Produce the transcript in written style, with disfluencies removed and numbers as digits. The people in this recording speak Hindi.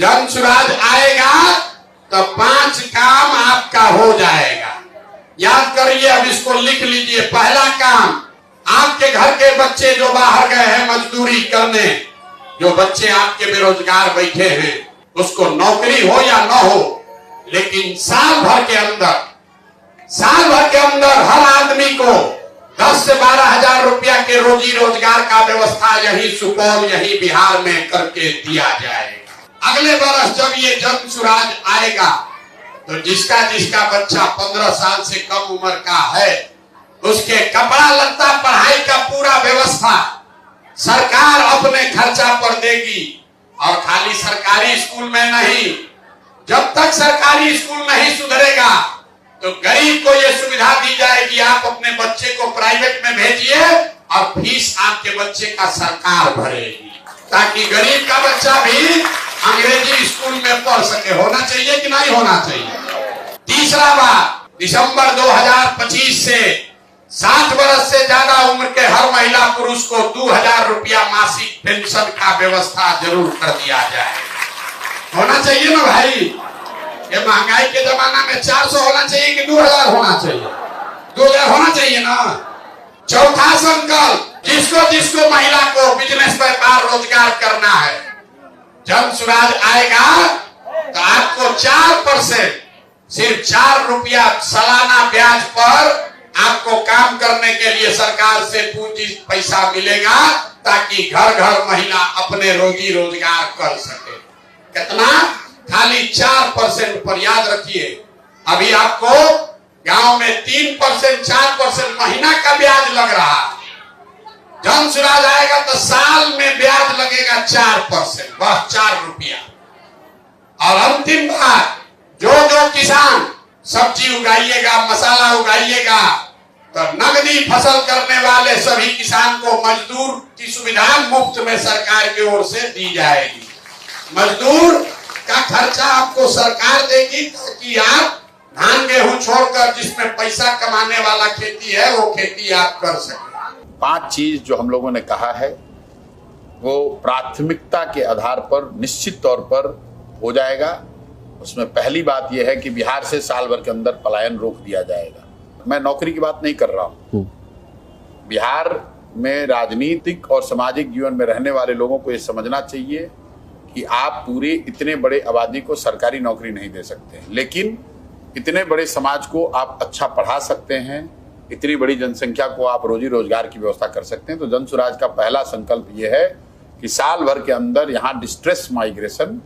जन सुराज आएगा तो 5 काम आपका हो जाएगा। याद करिए, अब इसको लिख लीजिए। पहला काम, आपके घर के बच्चे जो बाहर गए हैं मजदूरी करने, जो बच्चे आपके बेरोजगार बैठे हैं, उसको नौकरी हो या न हो, लेकिन साल भर के अंदर हर आदमी को 10 से 12 हजार रुपया के रोजी रोजगार का व्यवस्था यही सुपौल, यही बिहार में करके दिया जाएगा। अगले वर्ष जब ये जन सुराज आएगा तो जिसका बच्चा 15 साल से कम उम्र का है, उसके कपड़ा लत्ता पढ़ाई का पूरा व्यवस्था सरकार अपने खर्चा पर देगी। और खाली सरकारी स्कूल में नहीं, जब तक सरकारी स्कूल नहीं सुधरेगा तो गरीब को यह सुविधा दी जाएगी, आप अपने बच्चे को प्राइवेट में भेजिए और फीस आपके बच्चे का सरकार भरेगी, ताकि गरीब का बच्चा भी अंग्रेजी स्कूल में पढ़ सके। होना चाहिए कि नहीं होना चाहिए? तीसरा बात, दिसंबर 2025 से 60 वर्ष से ज्यादा उम्र के हर महिला पुरुष को 2000 रुपया मासिक पेंशन का व्यवस्था जरूर कर दिया जाए। होना चाहिए ना भाई? ये महंगाई के जमाना में 400 होना चाहिए कि 2000 होना चाहिए? 2000 होना चाहिए ना। चौथा संकल्प, जिसको महिला को बिजनेस व्यापार रोजगार करना है, जन सुराज आएगा तो आपको 4%, सिर्फ 4 रुपया सालाना ब्याज पर आपको काम करने के लिए सरकार से पूंजी पैसा मिलेगा, ताकि घर घर महिला अपने रोजी रोजगार कर सके। कितना? खाली 4% पर। याद रखिए, अभी आपको गांव में 3%, 4% महीना का ब्याज लग रहा है। जन सुराज आएगा तो साल में ब्याज लगेगा 4%, बस 4 रुपया। और अंतिम बात, जो किसान सब्जी उगाइएगा, मसाला उगाइएगा, तो नगदी फसल करने वाले सभी किसान को मजदूर की सुविधा मुफ्त में सरकार की ओर से दी जाएगी। मजदूर का खर्चा आपको सरकार देगी, ताकि आप धान गेहूं छोड़कर जिसमें पैसा कमाने वाला खेती है वो खेती आप कर सकें। 5 चीज जो हम लोगों ने कहा है वो प्राथमिकता के आधार पर निश्चित तौर पर हो जाएगा। उसमें पहली बात यह है कि बिहार से साल भर के अंदर पलायन रोक दिया जाएगा। मैं नौकरी की बात नहीं कर रहा हूं। बिहार में राजनीतिक और सामाजिक जीवन में रहने वाले लोगों को यह समझना चाहिए कि आप पूरे इतने बड़े आबादी को सरकारी नौकरी नहीं दे सकते, लेकिन इतने बड़े समाज को आप अच्छा पढ़ा सकते हैं, इतनी बड़ी जनसंख्या को आप रोजी रोजगार की व्यवस्था कर सकते हैं। तो जन सुराज का पहला संकल्प यह है कि साल भर के अंदर यहाँ डिस्ट्रेस माइग्रेशन